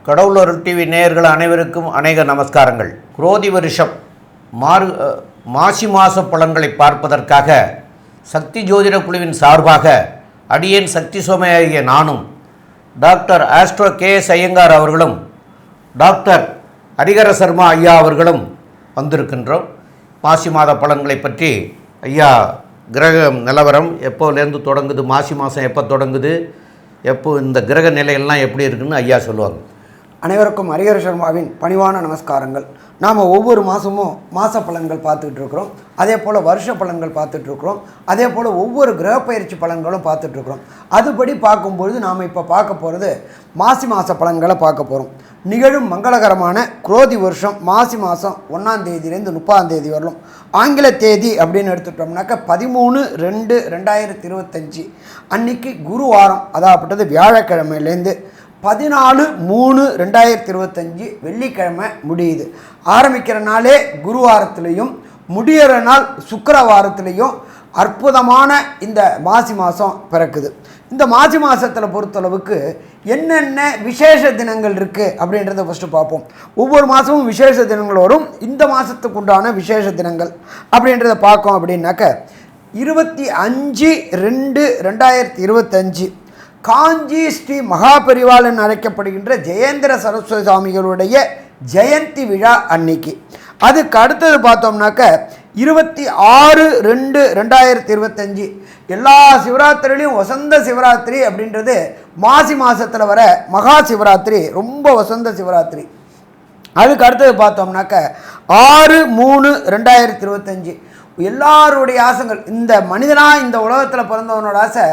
கடவுளர் TV நேயர்கள் அனைவருக்கும் அநேக நமஸ்காரங்கள். குரோதி வருஷம் மாசி மாத பலன்களை பார்ப்பதற்காக சக்தி ஜோதிட குழுவின் சார்பாக அடியேன் சக்தி சோமையாகிய நானும் டாக்டர் ஆஸ்ட்ரோ KS ஐயங்கார் அவர்களும் டாக்டர் ஹரிஹர சர்மா ஐயா அவர்களும் வந்திருக்கின்றோம். மாசி மாத பலன்களை பற்றி ஐயா கிரக நிலவரம் எப்போலேருந்து தொடங்குது, மாசி மாதம் எப்போ தொடங்குது, எப்போ இந்த கிரக நிலையெல்லாம் எப்படி இருக்குன்னு ஐயா சொல்லுவாங்க. அனைவருக்கும் ஹரிஹர சர்மாவின் பணிவான நமஸ்காரங்கள். நாம் ஒவ்வொரு மாதமும் மாத பலன்கள் பார்த்துக்கிட்டு இருக்கிறோம். அதே போல் வருஷ பலன்கள் பார்த்துட்ருக்குறோம். அதே போல் ஒவ்வொரு கிரக பயிற்சி பலன்களும் பார்த்துட்ருக்குறோம். அதுபடி பார்க்கும்பொழுது நாம் இப்போ பார்க்க போகிறது மாசி மாத பலன்களை பார்க்க போகிறோம். நிகழும் மங்களகரமான குரோதி வருஷம் மாசி மாதம் 1ஆம் தேதியிலேருந்து 30ஆம் தேதி வரலும். ஆங்கில தேதி அப்படின்னு எடுத்துட்டோம்னாக்கா 13/2/2025 அன்னைக்கு குருவாரம், அதாகப்பட்டது வியாழக்கிழமையிலேருந்து 14/3/2025 வெள்ளிக்கிழமை முடியுது. ஆரம்பிக்கிற நாளே குருவாரத்துலேயும் முடிகிற நாள் சுக்கிரவாரத்துலேயும் அற்புதமான இந்த மாசி மாதம் பிறக்குது. இந்த மாசி மாதத்தில் பொறுத்தளவுக்கு என்னென்ன விசேஷ தினங்கள் இருக்குது அப்படின்றத ஃபஸ்ட்டு பார்ப்போம். ஒவ்வொரு மாதமும் விசேஷ தினங்கள் வரும். இந்த மாதத்துக்கு உண்டான விசேஷ தினங்கள் அப்படின்றத பார்க்கோம். அப்படின்னாக்க 25/2/2025 காஞ்சி ஸ்ரீ மகாபரிவாள் என்று அழைக்கப்படுகின்ற ஜெயேந்திர சரஸ்வதி சுவாமிகளுடைய ஜெயந்தி விழா அன்னைக்கு. அதுக்கு அடுத்தது பார்த்தோம்னாக்க 26/2/2025 எல்லா சிவராத்திரிலையும் வசந்த சிவராத்திரி அப்படின்றது மாசி மாதத்தில் வர மகா சிவராத்திரி, ரொம்ப வசந்த சிவராத்திரி. அதுக்கு அடுத்தது பார்த்தோம்னாக்க 6/3/2025 எல்லாருடைய ஆசைகள், இந்த மனிதனாக இந்த உலகத்தில் பிறந்தவனோட ஆசை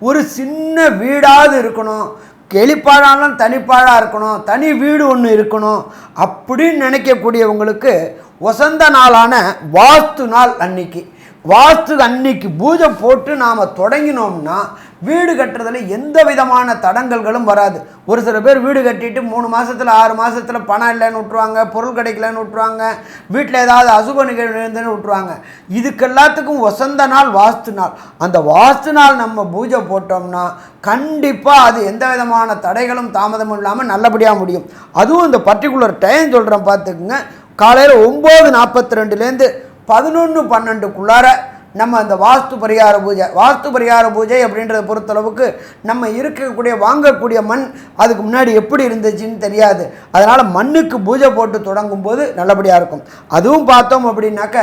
ஒரு சின்ன வீடாவது இருக்கணும், கெளிப்பாழாலும் தனிப்பாழாக இருக்கணும், தனி வீடு ஒன்று இருக்கணும் அப்படின்னு நினைக்கக்கூடியவங்களுக்கு வசந்த நாளான வாஸ்து நாள் அன்னைக்கு, வாஸ்து அன்னைக்கு பூஜை போட்டு நாம் தொடங்கினோம்னா வீடு கட்டுறதுல எந்த விதமான தடங்கல்களும் வராது. ஒரு சில பேர் வீடு கட்டிட்டு 3 மாதத்தில் 6 மாதத்தில் பணம் இல்லைன்னு விட்டுருவாங்க, பொருள் கிடைக்கலன்னு விட்டுருவாங்க, வீட்டில் ஏதாவது அசுப நிகழ்வு இருந்துன்னு விட்டுருவாங்க. இதுக்கு எல்லாத்துக்கும் வசந்த நாள் வாஸ்து நாள். அந்த வாஸ்து நாள் நம்ம பூஜை போட்டோம்னா கண்டிப்பாக அது எந்த விதமான தடைகளும் தாமதமும் இல்லாமல் நல்லபடியாக முடியும். அதுவும் இந்த பர்டிகுலர் டைம் சொல்கிறேன் பார்த்துக்குங்க. காலையில் 9:42லேருந்து 11:12க்குள்ளார நம்ம அந்த வாஸ்து பரிகார பூஜை அப்படின்றத பொறுத்தளவுக்கு நம்ம இருக்கக்கூடிய வாங்கக்கூடிய மண் அதுக்கு முன்னாடி எப்படி இருந்துச்சுன்னு தெரியாது. அதனால் மண்ணுக்கு பூஜை போட்டு தொடங்கும் போது நல்லபடியாக இருக்கும். அதுவும் பார்த்தோம் அப்படின்னாக்க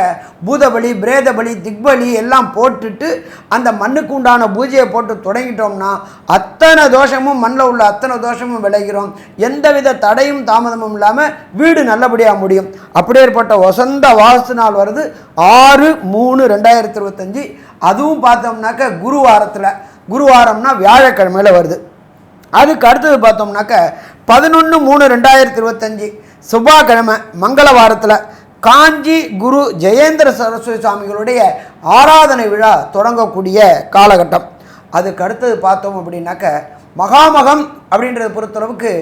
பூதபலி, பிரேதபலி, திக்பலி எல்லாம் போட்டுட்டு அந்த மண்ணுக்கு உண்டான பூஜையை போட்டு தொடங்கிட்டோம்னா அத்தனை தோஷமும் மண்ணில் உள்ள அத்தனை தோஷமும் விளைகிறோம். எந்தவித தடையும் தாமதமும் இல்லாமல் வீடு நல்லபடியாக முடியும். அப்படியேற்பட்ட வசந்த வாஸ்து நாள் வருது 6/3/2025. அதுவும் பார்த்தோம்னாக்க குருவாரம்னா வியாழக்கிழமையில் வருது. அதுக்கு அடுத்தது பார்த்தோம்னாக்க 11/3/2025 செவ்வாய்க்கிழமை மங்கள வாரத்தில் காஞ்சி குரு ஜெயேந்திர சரஸ்வதி சுவாமிகளுடைய ஆராதனை விழா தொடங்கக்கூடிய காலகட்டம். அதுக்கு அடுத்தது பார்த்தோம் அப்படின்னாக்க மகாமகம் அப்படின்றத பொறுத்தளவுக்கு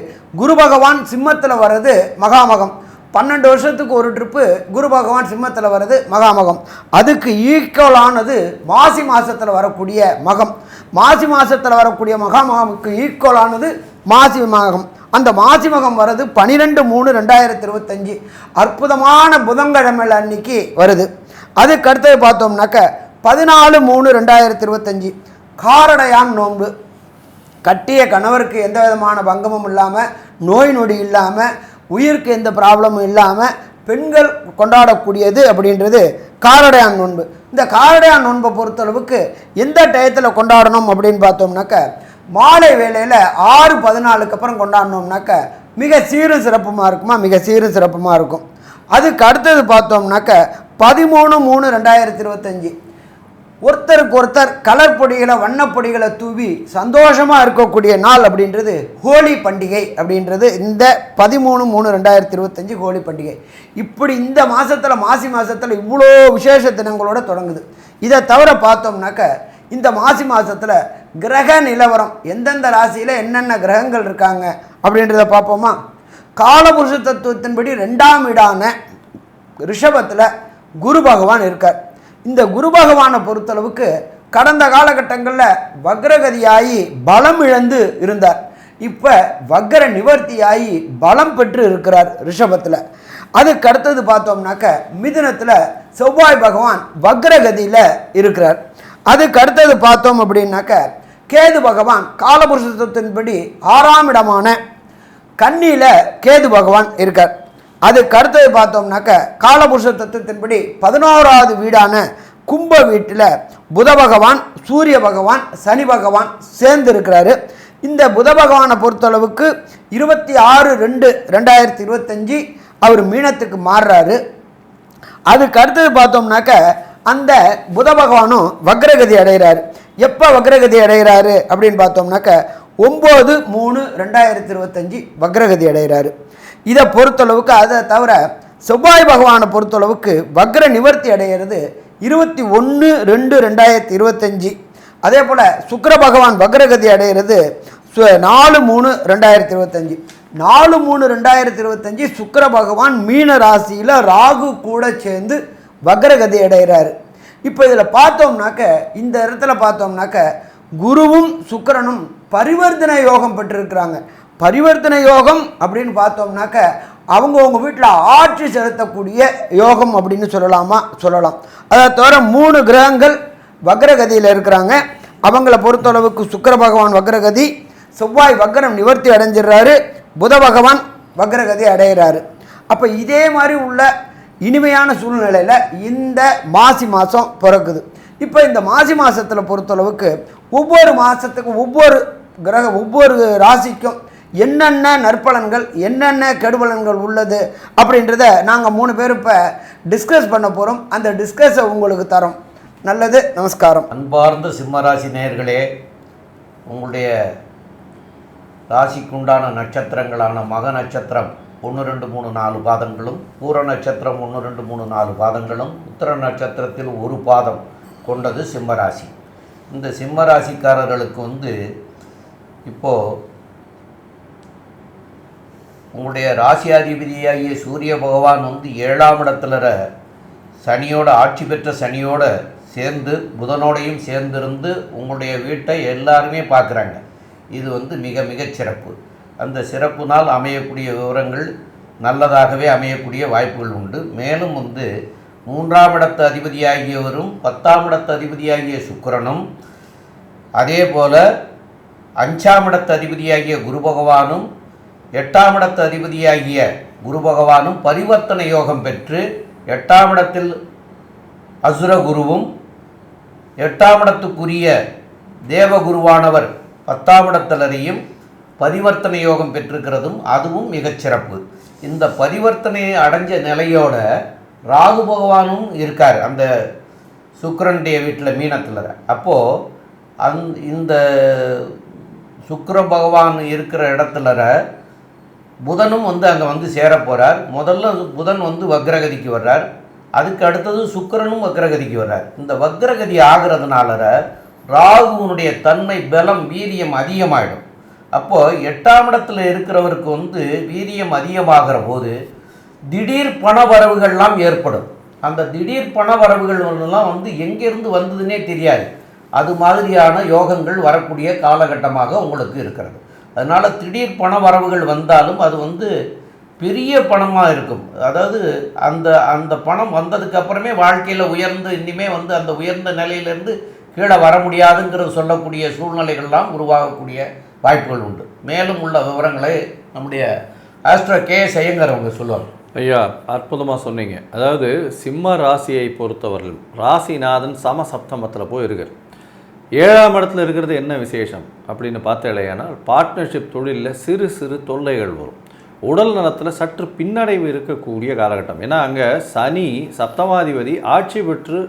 குரு பகவான் சிம்மத்தில் வர்றது மகாமகம். 12 வருஷத்துக்கு ஒரு ட்ரிப்பு குரு பகவான் சிம்மத்தில் வர்றது மகாமகம். அதுக்கு ஈக்குவலானது மாசி மாதத்தில் வரக்கூடிய மகம். மாசி மாதத்தில் வரக்கூடிய மகாமகமுக்கு ஈக்குவலானது மாசி மகம். அந்த மாசி மகம் வர்றது 12/3/2025 அற்புதமான புதன்கிழமை அன்னைக்கு வருது. அதுக்கு அடுத்தது பார்த்தோம்னாக்க 14/3/2025 காரடையான் நோன்பு. கட்டிய கணவருக்கு எந்த விதமான பங்கமும் இல்லாமல், நோய் நொடி இல்லாமல், உயிருக்கு எந்த ப்ராப்ளமும் இல்லாமல் பெண்கள் கொண்டாடக்கூடியது அப்படின்றது காரடையான் நோன்பு. இந்த காரடையான் நோன்பை பொறுத்தளவுக்கு எந்த டயத்தில் கொண்டாடணும் அப்படின்னு பார்த்தோம்னாக்க மாலை வேளையில் 6:14க்கு அப்புறம் கொண்டாடினோம்னாக்க மிக சீரும் சிறப்புமாக இருக்கும். அதுக்கு அடுத்தது பார்த்தோம்னாக்க 13/3/2025 ஒருத்தருக்கு ஒருத்தர் கலர் பொடிகளை, வண்ணப்பொடிகளை தூவி சந்தோஷமாக இருக்கக்கூடிய நாள் அப்படின்றது ஹோலி பண்டிகை அப்படின்றது இந்த 13/3/2025 ஹோலி பண்டிகை. இப்படி இந்த மாதத்தில் மாசி மாதத்தில் இவ்வளோ விசேஷ தினங்களோடு தொடங்குது. இதை தவிர பார்த்தோம்னாக்க இந்த மாசி மாதத்தில் கிரக நிலவரம் எந்தெந்த ராசியில் என்னென்ன கிரகங்கள் இருக்காங்க அப்படின்றத பார்ப்போமா. காலபுருஷ தத்துவத்தின்படி 2ஆம் வீடான ரிஷபத்தில் குரு பகவான் இருக்கார். இந்த குரு பகவானை பொறுத்தளவுக்கு கடந்த காலகட்டங்களில் வக்ரகதியாகி பலம் இழந்து இருந்தார். இப்போ வக்ர நிவர்த்தியாகி பலம் பெற்று இருக்கிறார் ரிஷபத்தில். அதுக்கு அடுத்தது பார்த்தோம்னாக்க மிதுனத்தில் செவ்வாய் பகவான் வக்ரகதியில் இருக்கிறார். அதுக்கு அடுத்தது பார்த்தோம் அப்படின்னாக்க கேது பகவான் காலபுருஷ தத்துவத்தின்படி 6ஆம் இடமான கன்னியில் கேது பகவான் இருக்கார். அதுக்கு அடுத்தது பார்த்தோம்னாக்க காலபுருஷ தத்துவத்தின்படி 11வது வீடான கும்ப வீட்டில் புத பகவான், சூரிய பகவான், சனி பகவான் சேர்ந்து இருக்கிறாரு. இந்த புத பகவானை பொறுத்தளவுக்கு 26/2/2025 அவர் மீனத்துக்கு மாறுறாரு. அதுக்கு அடுத்தது பார்த்தோம்னாக்க அந்த புத பகவானும் வக்ரகதி அடைகிறாரு. எப்போ வக்ரகதி அடைகிறாரு அப்படின்னு பார்த்தோம்னாக்க 9/3/2025 வக்ரகதி அடைகிறாரு. இதை பொறுத்தளவுக்கு அதை தவிர செவ்வாய் பகவானை பொறுத்தளவுக்கு வக்ர நிவர்த்தி அடைகிறது 21/2/2025. அதே போல் சுக்கிர பகவான் வக்ரகதி அடைகிறது 4/3/2025. 4/3/2025 சுக்கிர பகவான் மீன ராசியில் ராகு கூட சேர்ந்து வக்ரகதி அடைகிறாரு. இப்போ இதில் பார்த்தோம்னாக்க இந்த இடத்துல பார்த்தோம்னாக்க குருவும் சுக்கிரனும் பரிவர்த்தனை யோகம் பெற்றிருக்கிறாங்க. பரிவர்த்தனை யோகம் அப்படின்னு பார்த்தோம்னாக்க அவங்கவுங்க வீட்டில் ஆட்சி செலுத்தக்கூடிய யோகம் அப்படின்னு சொல்லலாம். அதை தவிர 3 கிரகங்கள் வக்ரகதியில் இருக்கிறாங்க. அவங்கள பொறுத்தளவுக்கு சுக்கிர பகவான் வக்ரகதி, செவ்வாய் வக்ரம் நிவர்த்தி அடைஞ்சிடுறாரு, புத பகவான் வக்ரகதி அடைகிறாரு. அப்போ இதே மாதிரி உள்ள இனிமையான சூழ்நிலையில் இந்த மாசி மாதம் பிறக்குது. இப்போ இந்த மாசி மாதத்தில் பொறுத்தளவுக்கு ஒவ்வொரு மாதத்துக்கும் ஒவ்வொரு ராசிக்கும் என்னென்ன நற்பலன்கள் என்னென்ன கெடுபலன்கள் உள்ளது அப்படின்றத நாங்கள் 3 பேர் இப்போ டிஸ்கஸ் பண்ண போகிறோம். அந்த டிஸ்கஸை உங்களுக்கு தரோம். நல்லது, நமஸ்காரம். அன்பார்ந்த சிம்மராசி நேயர்களே, உங்களுடைய ராசிக்குண்டான நட்சத்திரங்களான மக நட்சத்திரம் 1, 2, 3, 4 பாதங்களும், பூர நட்சத்திரம் 1, 2, 3, 4 பாதங்களும், உத்திர நட்சத்திரத்தில் 1 பாதம் கொண்டது சிம்மராசி. இந்த சிம்மராசிக்காரர்களுக்கு இப்போது உங்களுடைய ராசியாதிபதியாகிய சூரிய பகவான் 7ஆம் இடத்துல சனியோட ஆட்சி பெற்ற சனியோட சேர்ந்து புதனோடையும் சேர்ந்திருந்து உங்களுடைய வீட்டை எல்லாருமே பார்க்குறாங்க. இது மிக மிகச் சிறப்பு. அந்த சிறப்புனால் அமையக்கூடிய விவரங்கள் நல்லதாகவே அமையக்கூடிய வாய்ப்புகள் உண்டு. மேலும் 3ஆம் இடத்து அதிபதியாகியவரும் 10ஆம் இடத்து அதிபதியாகிய சுக்கிரனும் அதே போல் 5ஆம் இடத்து அதிபதியாகிய குரு பகவானும் 8ஆம் இடத்து அதிபதியாகிய குரு பகவானும் பரிவர்த்தனை யோகம் பெற்று 8ஆம் இடத்தில் அசுர குருவும் 8ஆம் இடத்துக்குரிய தேவகுருவானவர் 10ஆம் இடத்திலரையும் பரிவர்த்தனை யோகம் பெற்றிருக்கிறதும் அதுவும் மிகச்சிறப்பு. இந்த பரிவர்த்தனையை அடைஞ்ச நிலையோட ராகு பகவானும் இருக்கார் அந்த சுக்கிரனுடைய வீட்டில் மீனத்தில். அப்போது இந்த சுக்கிர பகவான் இருக்கிற இடத்துல புதனும் அங்கே சேர போகிறார். முதல்ல புதன் வக்ரகதிக்கு வர்றார். அதுக்கு அடுத்தது சுக்கிரனும் வக்ரகதிக்கு வர்றார். இந்த வக்ரகதி ஆகிறதுனால ராகுனுடைய தன்மை, பலம், வீரியம் அதிகமாகிடும். அப்போது 8ஆம் இடத்துல இருக்கிறவருக்கு வீரியம் அதிகமாகிற போது திடீர் பண வரவுகள்லாம் ஏற்படும். அந்த திடீர் பண வரவுகள்லாம் எங்கேருந்து வந்ததுன்னே தெரியாது. அது மாதிரியான யோகங்கள் வரக்கூடிய காலகட்டமாக உங்களுக்கு இருக்கிறது. அதனால் திடீர் பண வரவுகள் வந்தாலும் அது பெரிய பணமாக இருக்கும். அதாவது அந்த பணம் வந்ததுக்கப்புறமே வாழ்க்கையில் உயர்ந்து இனிமே அந்த உயர்ந்த நிலையிலேருந்து கீழே வர முடியாதுங்கிறது சொல்லக்கூடிய சூழ்நிலைகள்லாம் உருவாகக்கூடிய வாய்ப்புகள் உண்டு. மேலும் உள்ள விவரங்களை நம்முடைய ஆஸ்ட்ரோ KS ஐயங்கார் அவங்க சொல்லுவாங்க. ஐயா, அற்புதமாக சொன்னீங்க. அதாவது சிம்ம ராசியை பொறுத்தவர்கள் ராசிநாதன் சமசப்தமத்தில் போய் இருக்கார். 7ஆம் இடத்துல இருக்கிறது என்ன விசேஷம் அப்படின்னு பார்த்தேன்னா, பார்ட்னர்ஷிப் தொழிலில் சிறு சிறு தொல்லைகள் வரும். உடல் நலத்தில் சற்று பின்னடைவு இருக்கக்கூடிய காலகட்டம். ஏன்னா அங்கே சனி சப்தமாதிபதி ஆட்சி பெற்று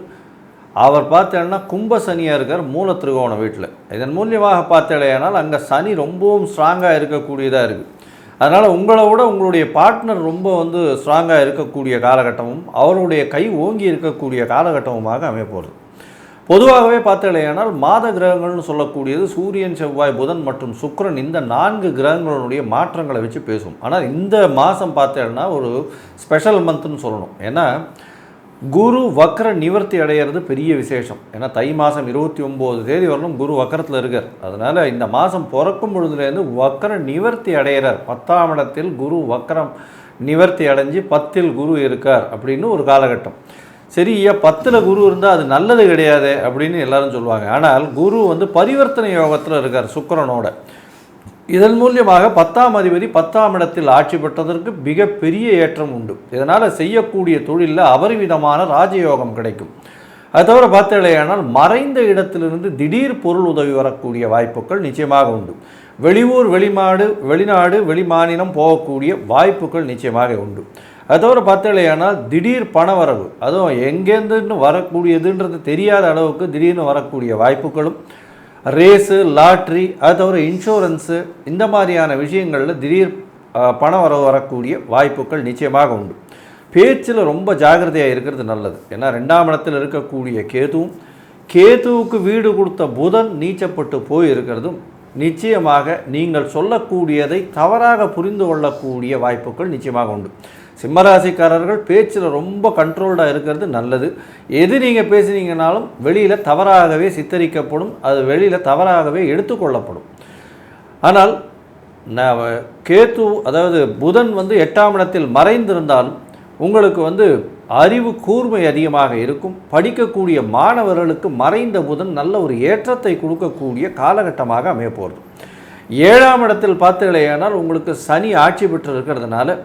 அவர் பார்த்தேன்னா கும்ப சனியாக இருக்கார் மூல திரிகோண வீட்டில். இதன் மூலியமாக பார்த்தேனால் அங்கே சனி ரொம்பவும் ஸ்ட்ராங்காக இருக்கக்கூடியதாக இருக்குது. அதனால் உங்களை விட உங்களுடைய பார்ட்னர் ரொம்ப ஸ்ட்ராங்காக இருக்கக்கூடிய காலகட்டமும் அவருடைய கை ஓங்கி இருக்கக்கூடிய காலகட்டமுமாக அமையப்போகுது. பொதுவாகவே பார்த்தேனால் மாத கிரகங்கள்னு சொல்லக்கூடியது சூரியன், செவ்வாய், புதன் மற்றும் சுக்கிரன், இந்த 4 கிரகங்களுடைய மாற்றங்களை வச்சு பேசும். ஆனால் இந்த மாதம் பார்த்தேன்னா ஒரு ஸ்பெஷல் மந்த்னு சொல்லணும். ஏன்னா குரு வக்ர நிவர்த்தி அடைகிறது பெரிய விசேஷம். ஏன்னா தை மாதம் 29 தேதி வரலும் குரு வக்கரத்தில் இருக்கார். அதனால் இந்த மாதம் பிறக்கும் பொழுதுலேருந்து வக்ர நிவர்த்தி அடைகிறார். 10ஆம் இடத்தில் குரு வக்ரம் நிவர்த்தி அடைஞ்சு 10இல் குரு இருக்கார் அப்படின்னு ஒரு காலகட்டம். சரி, 10ல் குரு இருந்தால் அது நல்லது கிடையாது அப்படின்னு எல்லாரும் சொல்லுவாங்க. ஆனால் குரு பரிவர்த்தனை யோகத்தில் இருக்கார் சுக்கிரனோட. இதன் மூலியமாக 10ஆம் அதிபதி 10ஆம் இடத்தில் ஆட்சி பெற்றதற்கு மிகப்பெரிய ஏற்றம் உண்டு. இதனால் செய்யக்கூடிய தொழிலில் அபரிவிதமான ராஜயோகம் கிடைக்கும். அது தவிர பார்த்தீங்களேயானால் மறைந்த இடத்திலிருந்து திடீர் பொருள் உதவி வரக்கூடிய வாய்ப்புகள் நிச்சயமாக உண்டு. வெளியூர் வெளிநாடு வெளிமாநிலம் போகக்கூடிய வாய்ப்புகள் நிச்சயமாக உண்டு. அது தவிர பார்த்தீங்களேயானால் திடீர் பணவரவு, அதுவும் எங்கேருந்துன்னு வரக்கூடியதுன்றது தெரியாத அளவுக்கு திடீர்னு வரக்கூடிய வாய்ப்புகளும், ரேஸு லாட்ரி அது தவிர இன்சூரன்ஸு இந்த மாதிரியான விஷயங்களில் திடீர் பணம் வரக்கூடிய வாய்ப்புகள் நிச்சயமாக உண்டு. பேச்சில் ரொம்ப ஜாகிரதையாக இருக்கிறது நல்லது. ஏன்னா 2ஆம் இடத்தில் இருக்கக்கூடிய கேதுவுக்கு வீடு கொடுத்த புதன் நீச்சப்பட்டு போய் இருக்கிறதும் நிச்சயமாக நீங்கள் சொல்லக்கூடியதை தவறாக புரிந்து கொள்ளக்கூடிய வாய்ப்புகள் நிச்சயமாக உண்டு. சிம்மராசிக்காரர்கள் பேச்சில் ரொம்ப கண்ட்ரோல்டாக இருக்கிறது நல்லது. எது நீங்கள் பேசுனீங்கனாலும் வெளியில் தவறாகவே சித்தரிக்கப்படும், அது வெளியில் தவறாகவே எடுத்துக்கொள்ளப்படும். ஆனால் கேது அதாவது புதன் 8ஆம் இடத்தில் மறைந்திருந்தாலும் உங்களுக்கு அறிவு கூர்மை அதிகமாக இருக்கும். படிக்கக்கூடிய மாணவர்களுக்கு மறைந்த புதன் நல்ல ஒரு ஏற்றத்தை கொடுக்கக்கூடிய காலகட்டமாக அமைய போகிறது. 7ஆம் இடத்தில் பார்த்தீங்களேயானால் உங்களுக்கு சனி ஆட்சி பெற்று இருக்கிறதுனால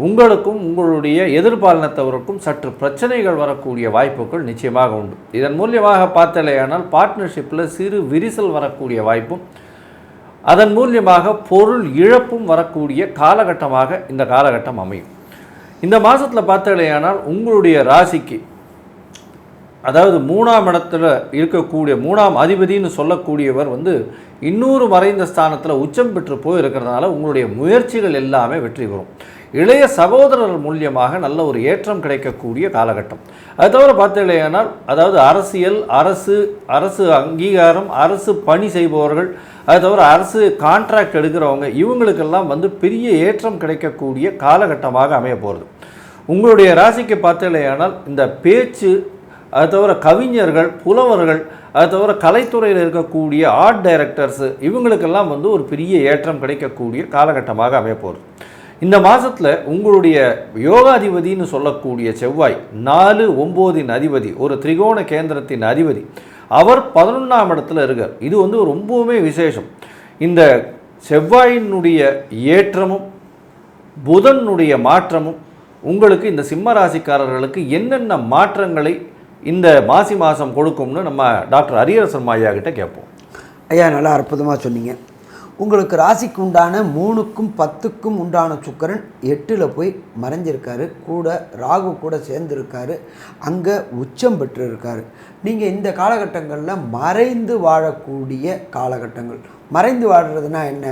உங்களுக்கும் உங்களுடைய எதிர்பாலினத்தவருக்கும் சற்று பிரச்சனைகள் வரக்கூடிய வாய்ப்புகள் நிச்சயமாக உண்டு. இதன் மூலியமாக பார்த்தலையானால் பார்ட்னர்ஷிப்பில் சிறு விரிசல் வரக்கூடிய வாய்ப்பும், அதன் மூலியமாக பொருள் இழப்பும் வரக்கூடிய காலகட்டமாக இந்த காலகட்டம் அமையும். இந்த மாதத்தில் பார்த்தலையானால் உங்களுடைய ராசிக்கு அதாவது 3ஆம் இடத்துல இருக்கக்கூடிய 3ஆம் அதிபதினு சொல்லக்கூடியவர் இன்னொரு மறைந்த ஸ்தானத்தில் உச்சம் பெற்று போயிருக்கிறதுனால உங்களுடைய முயற்சிகள் எல்லாமே வெற்றி பெறும். இளைய சகோதரர் மூலியமாக நல்ல ஒரு ஏற்றம் கிடைக்கக்கூடிய காலகட்டம். அது தவிர பார்த்தீங்களேனால் அதாவது அரசியல், அரசு அங்கீகாரம், அரசு பணி செய்பவர்கள், அது தவிர அரசு கான்ட்ராக்ட் எடுக்கிறவங்க, இவங்களுக்கெல்லாம் பெரிய ஏற்றம் கிடைக்கக்கூடிய காலகட்டமாக அமைய போகிறது. உங்களுடைய ராசிக்கு பார்த்தீங்களேனால் இந்த பேச்சு, அது தவிர கவிஞர்கள், புலவர்கள், அது தவிர கலைத்துறையில் இருக்கக்கூடிய ஆர்ட் டைரக்டர்ஸு, இவங்களுக்கெல்லாம் ஒரு பெரிய ஏற்றம் கிடைக்கக்கூடிய காலகட்டமாக அமைய போகிறது. இந்த மாதத்தில் உங்களுடைய யோகாதிபதினு சொல்லக்கூடிய செவ்வாய் 4-9 அதிபதி, ஒரு திரிகோண கேந்திரத்தின் அதிபதி, அவர் 11ஆம் இடத்துல இருக்கார். இது ரொம்பவுமே விசேஷம். இந்த செவ்வாயினுடைய ஏற்றமும் புதனுடைய மாற்றமும் உங்களுக்கு இந்த சிம்ம ராசிக்காரர்களுக்கு என்னென்ன மாற்றங்களை இந்த மாசி மாதம் கொடுக்கும்னு நம்ம டாக்டர் ஹரிஹரசர்மா ஐயா கிட்ட கேட்போம். ஐயா, நல்லா அற்புதமாக சொன்னீங்க. உங்களுக்கு ராசிக்கு உண்டான 3க்கும் 10க்கும் உண்டான சுக்கிரன் 8ல் போய் மறைஞ்சிருக்காரு, கூட ராகு கூட சேர்ந்துருக்காரு, அங்கே உச்சம் பெற்று இருக்காரு. நீங்கள் இந்த காலகட்டங்களில் மறைந்து வாழக்கூடிய காலகட்டங்கள். மறைந்து வாழ்கிறதுனா என்ன?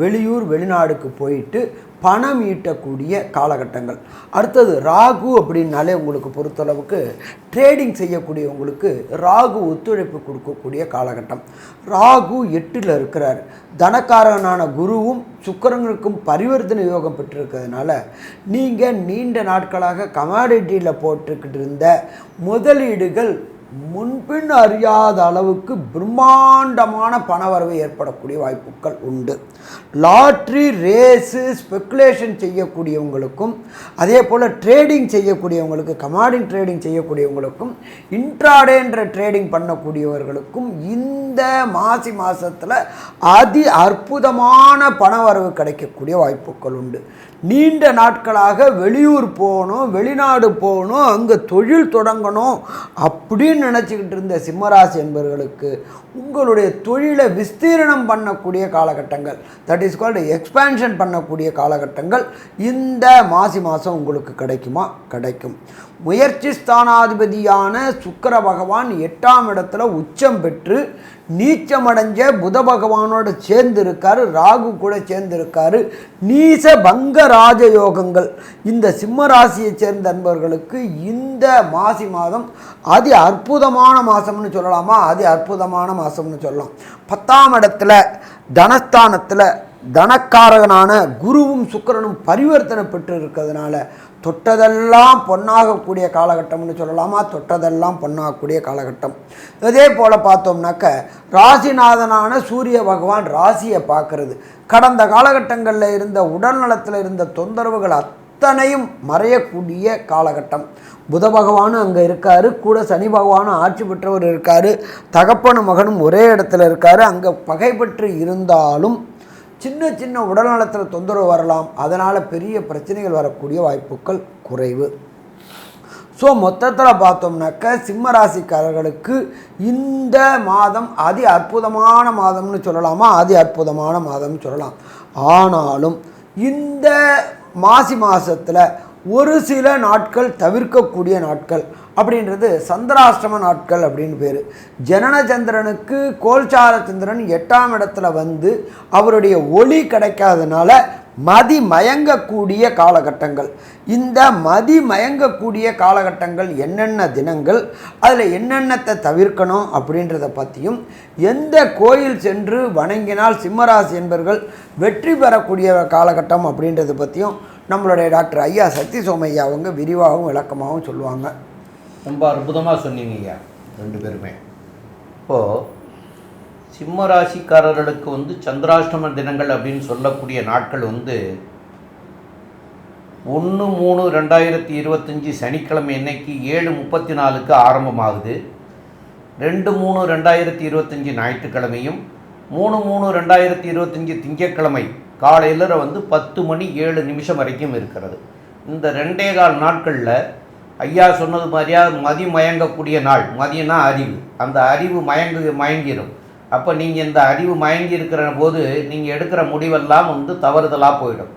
வெளியூர் வெளிநாடுக்கு போயிட்டு பணம் ஈட்டக்கூடிய காலகட்டங்கள். அடுத்தது ராகு அப்படின்னாலே உங்களுக்கு பொறுத்தளவுக்கு ட்ரேடிங் செய்யக்கூடியவங்களுக்கு ராகு ஒத்துழைப்பு கொடுக்கக்கூடிய காலகட்டம். ராகு 8ல் இருக்கிறார். தனக்காரனான குருவும் சுக்கிரனுக்கும் பரிவர்த்தனை யோகம் பெற்றிருக்கிறதுனால நீங்கள் நீண்ட நாட்களாக கமாடிட்டியில் போட்டுக்கிட்டு இருந்த முதலீடுகள் முன்பின் அறியாத அளவுக்கு பிரம்மாண்டமான பணவரவு ஏற்படக்கூடிய வாய்ப்புகள் உண்டு. லாட்ரி, ரேஸு, ஸ்பெக்குலேஷன் செய்யக்கூடியவங்களுக்கும், அதே போல் ட்ரேடிங் செய்யக்கூடியவங்களுக்கு, கமாடிட்டி ட்ரேடிங் செய்யக்கூடியவங்களுக்கும், இன்ட்ராடேன்ற ட்ரேடிங் பண்ணக்கூடியவர்களுக்கும் இந்த மாசி மாதத்தில் அதி அற்புதமான பணவரவு கிடைக்கக்கூடிய வாய்ப்புகள் உண்டு. நீண்ட நாட்களாக வெளியூர் போகணும், வெளிநாடு போகணும், அங்கே தொழில் தொடங்கணும் அப்படின்னு நினச்சிக்கிட்டு இருந்த சிம்மராசி என்பவர்களுக்கு உங்களுடைய தொழிலை விஸ்தீரணம் பண்ணக்கூடிய காலகட்டங்கள், தட் இஸ் கால்டு எக்ஸ்பேன்ஷன் பண்ணக்கூடிய காலகட்டங்கள் இந்த மாசி மாதம் உங்களுக்கு கிடைக்குமா? கிடைக்கும். முயற்சி ஸ்தானாதிபதியான சுக்கிர பகவான் 8ஆம் இடத்துல உச்சம் பெற்று நீச்சமடைஞ்ச புத பகவானோடு சேர்ந்திருக்காரு, ராகு கூட சேர்ந்திருக்காரு. நீச பங்க ராஜயோகங்கள் இந்த சிம்ம ராசியை சேர்ந்த நண்பர்களுக்கு இந்த மாசி மாதம் அதி அற்புதமான மாதம்னு சொல்லலாமா? அதி அற்புதமான மாதம்னு சொல்லலாம். 10ஆம் இடத்துல தனஸ்தானத்தில் தனக்காரகனான குருவும் சுக்கிரனும் பரிவர்த்தனை பெற்று இருக்கிறதுனால தொட்டதெல்லாம் பொன்னாகக்கூடிய காலகட்டம்னு சொல்லலாமா, தொட்டதெல்லாம் பொன்னாகக்கூடிய காலகட்டம். இதே போல் பார்த்தோம்னாக்க ராசிநாதனான சூரிய பகவான் ராசியை பார்க்கறது கடந்த காலகட்டங்களில் இருந்த உடல் நலத்தில் இருந்த தொந்தரவுகள் அத்தனையும் மறையக்கூடிய காலகட்டம். புத பகவானும் அங்கே இருக்கார், கூட சனி பகவானும் ஆட்சி பெற்றவர் இருக்கார், தகப்பனும் மகனும் ஒரே இடத்துல இருக்கார். அங்கே பகை பெற்று இருந்தாலும் சின்ன சின்ன உடல்நலத்தில் தொந்தரவு வரலாம், அதனால் பெரிய பிரச்சனைகள் வரக்கூடிய வாய்ப்புகள் குறைவு. ஸோ மொத்தத்தில் பார்த்தோம்னாக்க சிம்ம ராசிக்காரர்களுக்கு இந்த மாதம் அதி அற்புதமான மாதம்னு சொல்லலாமா, அதி அற்புதமான மாதம்னு சொல்லலாம். ஆனாலும் இந்த மாசி மாதத்தில் ஒரு சில நாட்கள் தவிர்க்கக்கூடிய நாட்கள் அப்படின்றது சந்திராஷ்டம நாட்கள் அப்படின்னு பேர். ஜனன சந்திரனுக்கு கோல்சார சந்திரன் 8ஆம் இடத்துல வந்து அவருடைய ஒளி கிடைக்காதனால மதி மயங்கக்கூடிய காலகட்டங்கள். இந்த மதி மயங்கக்கூடிய காலகட்டங்கள் என்னென்ன தினங்கள், அதில் என்னென்னத்தை தவிர்க்கணும் அப்படின்றத பற்றியும், எந்த கோயில் சென்று வணங்கினால் சிம்மராசி என்பர்கள் வெற்றி பெறக்கூடிய காலகட்டம் அப்படின்றத பற்றியும் நம்மளுடைய டாக்டர் ஐயா சக்தி சோமையா அவங்க விரிவாகவும் விளக்கமாகவும் சொல்லுவாங்க. ரொம்ப அற்புதமாக சொன்னீங்க ஐயா ரெண்டு பேருமே. இப்போது சிம்ம ராசிக்காரர்களுக்கு வந்து சந்திராஷ்டம தினங்கள் அப்படின்னு சொல்லக்கூடிய நாட்கள் வந்து 1/3/2025 சனிக்கிழமை இன்னைக்கு 7:34 ஆரம்பமாகுது. 2/3/2025 ஞாயிற்றுக்கிழமையும் 3/3/2025 திங்கட்கிழமை காலையில் வந்து 10:07 வரைக்கும் இருக்கிறது. இந்த 2.25 நாட்களில் ஐயா சொன்னது மாதிரியா மதி மயங்கக்கூடிய நாள். மதியம்னா அறிவு, அந்த அறிவு மயங்கிடும். அப்போ நீங்கள் இந்த அறிவு மயங்கி இருக்கிற போது நீங்கள் எடுக்கிற முடிவெல்லாம் வந்து தவறுதலாக போயிடும்.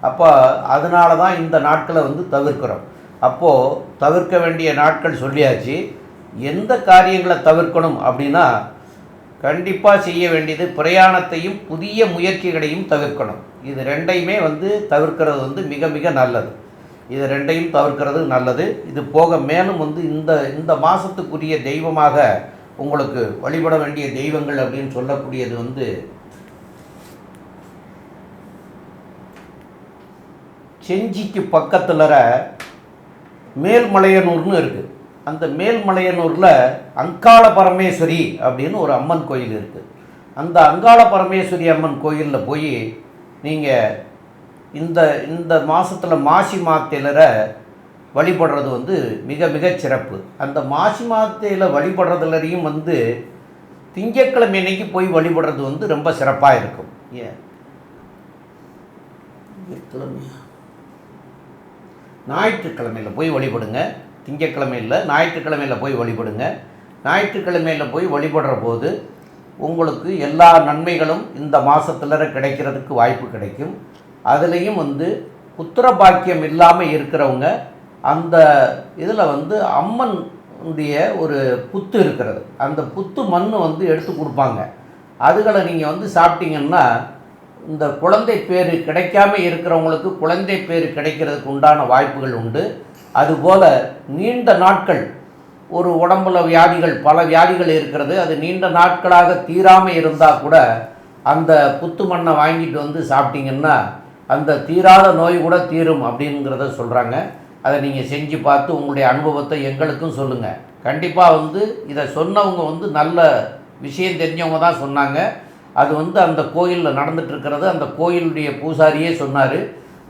அப்போ அதனால தான் இந்த நாட்களை வந்து தவிர்க்கிறோம். அப்போது தவிர்க்க வேண்டிய நாட்கள் சொல்லியாச்சு. எந்த காரியங்களை தவிர்க்கணும் அப்படின்னா கண்டிப்பாக செய்ய வேண்டியது பிரயாணத்தையும் புதிய முயற்சிகளையும் தவிர்க்கணும். இது ரெண்டையுமே வந்து தவிர்க்கிறது வந்து மிக மிக நல்லது. இது ரெண்டையும் தவிர்க்கிறது நல்லது. இது போக மேலும் வந்து இந்த மாதத்துக்குரிய தெய்வமாக உங்களுக்கு வழிபட வேண்டிய தெய்வங்கள் அப்படின்னு சொல்லக்கூடியது வந்து செஞ்சிக்கு பக்கத்தில் மேல்மலையனூர்னு இருக்குது. அந்த மேல்மலையனூரில் அங்காள பரமேஸ்வரி அப்படின்னு ஒரு அம்மன் கோயில் இருக்குது. அந்த அங்காள பரமேஸ்வரி அம்மன் கோயிலில் போய் நீங்கள் இந்த மாதத்தில் மாசி மாதத்திலரை வழிபடுறது வந்து மிக மிக சிறப்பு. அந்த மாசி மாதத்தில் வழிபடுறதுலையும் வந்து திங்கட்கிழமை அன்னைக்கு போய் வழிபடுறது வந்து ரொம்ப சிறப்பாக இருக்கும். ஏன் ஞாயிற்றுக்கிழமையில் போய் வழிபடுங்க. திங்கட்கிழமையில் ஞாயிற்றுக்கிழமையில் போய் வழிபடுங்க. ஞாயிற்றுக்கிழமையில் போய் வழிபடுற போது உங்களுக்கு எல்லா நன்மைகளும் இந்த மாதத்தில் கிடைக்கிறதுக்கு வாய்ப்பு கிடைக்கும். அதுலேயும் வந்து புத்திர பாக்கியம் இல்லாமல் இருக்கிறவங்க அந்த இதில் வந்து அம்மனுடைய ஒரு புத்து இருக்கிறது, அந்த புத்து மண் வந்து எடுத்து கொடுப்பாங்க. அதுகளை நீங்கள் வந்து சாப்பிட்டீங்கன்னா இந்த குழந்தை பேர் கிடைக்காம இருக்கிறவங்களுக்கு குழந்தை பேர் கிடைக்கிறதுக்கு உண்டான வாய்ப்புகள் உண்டு. அதுபோல் நீண்ட நாட்கள் ஒரு உடம்புல வியாதிகள் பல வியாதிகள் இருக்கிறது, அது நீண்ட நாட்களாக தீராமல் இருந்தால் கூட அந்த புத்து மண்ணை வாங்கிட்டு வந்து சாப்பிட்டீங்கன்னா அந்த தீராத நோய் கூட தீரும் அப்படிங்கிறத சொல்கிறாங்க. அதை நீங்கள் செஞ்சு பார்த்து உங்களுடைய அனுபவத்தை எங்களுக்கும் சொல்லுங்கள். கண்டிப்பாக வந்து இதை சொன்னவங்க வந்து நல்ல விஷயம் தெரிஞ்சவங்க தான் சொன்னாங்க. அது வந்து அந்த கோயிலில் நடந்துகிட்ருக்கிறது அந்த கோயிலுடைய பூசாரியே சொன்னார்.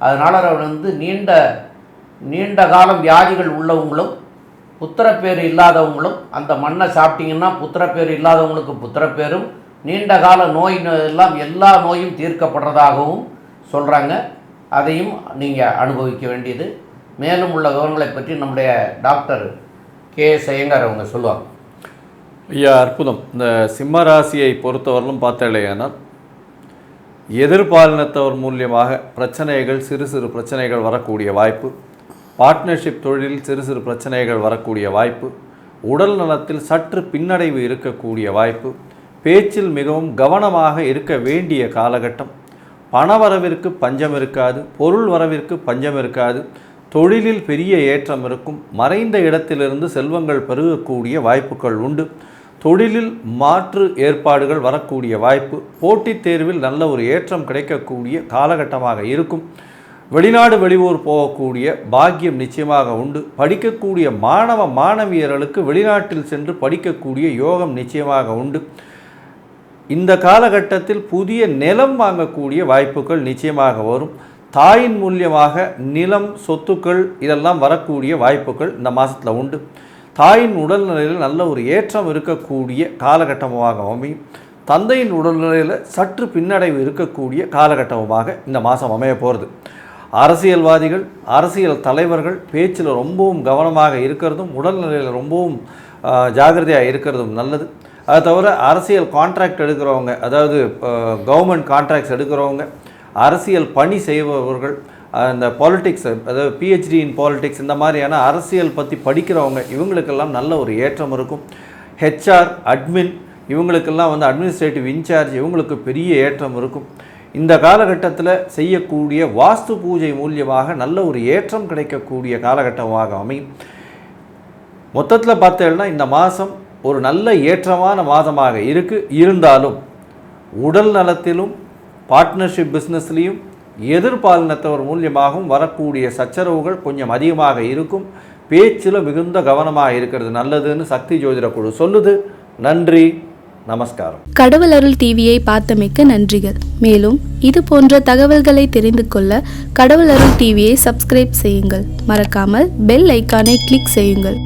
அதனால் அவர் வந்து நீண்ட காலம் வியாதிகள் உள்ளவங்களும் புத்திரப்பேர் இல்லாதவங்களும் அந்த மண்ணை சாப்பிட்டிங்கன்னா புத்திரப்பேர் இல்லாதவங்களுக்கு புத்திரப்பேரும் நீண்ட கால நோய் எல்லாம் எல்லா நோயும் தீர்க்கப்படுறதாகவும் சொல்கிறாங்க. அதையும் நீங்கள் அனுபவிக்க வேண்டியது. மேலும் உள்ள விவரங்களை பற்றி நம்முடைய டாக்டர் கே.எஸ். ஐயங்கார் அவங்க சொல்லுவாங்க. ஐயா அற்புதம். இந்த சிம்ம ராசியை பொறுத்தவரையிலும் பார்த்தாலேயானால் எதிர்பாலினத்தவர் மூலியமாக பிரச்சனைகள் சிறு சிறு பிரச்சனைகள் வரக்கூடிய வாய்ப்பு, பார்ட்னர்ஷிப் தொழிலில் சிறு சிறு பிரச்சனைகள் வரக்கூடிய வாய்ப்பு, உடல் நலத்தில் சற்று பின்னடைவு இருக்கக்கூடிய வாய்ப்பு, பேச்சில் மிகவும் கவனமாக இருக்க வேண்டிய காலகட்டம், பணவரவிற்கு பஞ்சம் இருக்காது, பொருள் வரவிற்கு பஞ்சம் இருக்காது, தொழிலில் பெரிய ஏற்றம் இருக்கும், மறைந்த இடத்திலிருந்து செல்வங்கள் பெருகக்கூடிய வாய்ப்புகள் உண்டு, தொழிலில் மாற்று ஏற்பாடுகள் வரக்கூடிய வாய்ப்பு, போட்டித் தேர்வில் நல்ல ஒரு ஏற்றம் கிடைக்கக்கூடிய காலகட்டமாக இருக்கும். வெளிநாடு வெளியூர் போகக்கூடிய பாக்கியம் நிச்சயமாக உண்டு. படிக்கக்கூடிய மாணவ மாணவியர்களுக்கு வெளிநாட்டில் சென்று படிக்கக்கூடிய யோகம் நிச்சயமாக உண்டு. இந்த காலகட்டத்தில் புதிய நிலம் வாங்கக்கூடிய வாய்ப்புகள் நிச்சயமாக வரும். தாயின் மூலியமாக நிலம், சொத்துக்கள் இதெல்லாம் வரக்கூடிய வாய்ப்புகள் இந்த மாதத்தில் உண்டு. தாயின் உடல்நிலையில் நல்ல ஒரு ஏற்றம் இருக்கக்கூடிய காலகட்டமாக அமையும். தந்தையின் உடல்நிலையில் சற்று பின்னடைவு இருக்கக்கூடிய காலகட்டமாக இந்த மாதம் அமைய போகிறது. அரசியல்வாதிகள், அரசியல் தலைவர்கள் பேச்சில் ரொம்பவும் கவனமாக இருக்கிறதும், உடல்நிலையில் ரொம்பவும் ஜாகிரதையாக இருக்கிறதும் நல்லது. அது தவிர அரசியல் கான்ட்ராக்ட் எடுக்கிறவங்க, அதாவது கவர்மெண்ட் கான்ட்ராக்ட்ஸ் எடுக்கிறவங்க, அரசியல் பணி செய்பவர்கள், அந்த பாலிட்டிக்ஸ், அதாவது பிஹெச்டி இன் பாலிட்டிக்ஸ், இந்த மாதிரியான அரசியல் பற்றி படிக்கிறவங்க, இவங்களுக்கெல்லாம் நல்ல ஒரு ஏற்றம் இருக்கும். ஹெச்ஆர், அட்மின், இவங்களுக்கெல்லாம் வந்து அட்மினிஸ்ட்ரேட்டிவ் இன்சார்ஜ், இவங்களுக்கு பெரிய ஏற்றம் இருக்கும். இந்த காலகட்டத்தில் செய்யக்கூடிய வாஸ்து பூஜை மூலியமாக நல்ல ஒரு ஏற்றம் கிடைக்கக்கூடிய காலகட்டமாக அமையும். மொத்தத்தில் பார்த்தேன்னா இந்த மாதம் ஒரு நல்ல ஏற்றமான மாதமாக இருந்தாலும் உடல் நலத்திலும் பார்ட்னர்ஷிப் பிஸ்னஸ்லேயும் எதிர்பாலினத்தவர் மூலியமாகவும் வரக்கூடிய சச்சரவுகள் கொஞ்சம் அதிகமாக இருக்கும். பேச்சில் மிகுந்த கவனமாக இருக்கிறது நல்லதுன்னு சக்தி ஜோதிட குழு சொல்லுது. நன்றி, நமஸ்காரம். கடவுள் அருள் டிவியை பார்த்தமைக்கு நன்றிகள். மேலும் இது போன்ற தகவல்களை தெரிந்து கொள்ள கடவுள் அருள் டிவியை சப்ஸ்கிரைப் செய்யுங்கள். மறக்காமல் பெல் ஐக்கானை கிளிக் செய்யுங்கள்.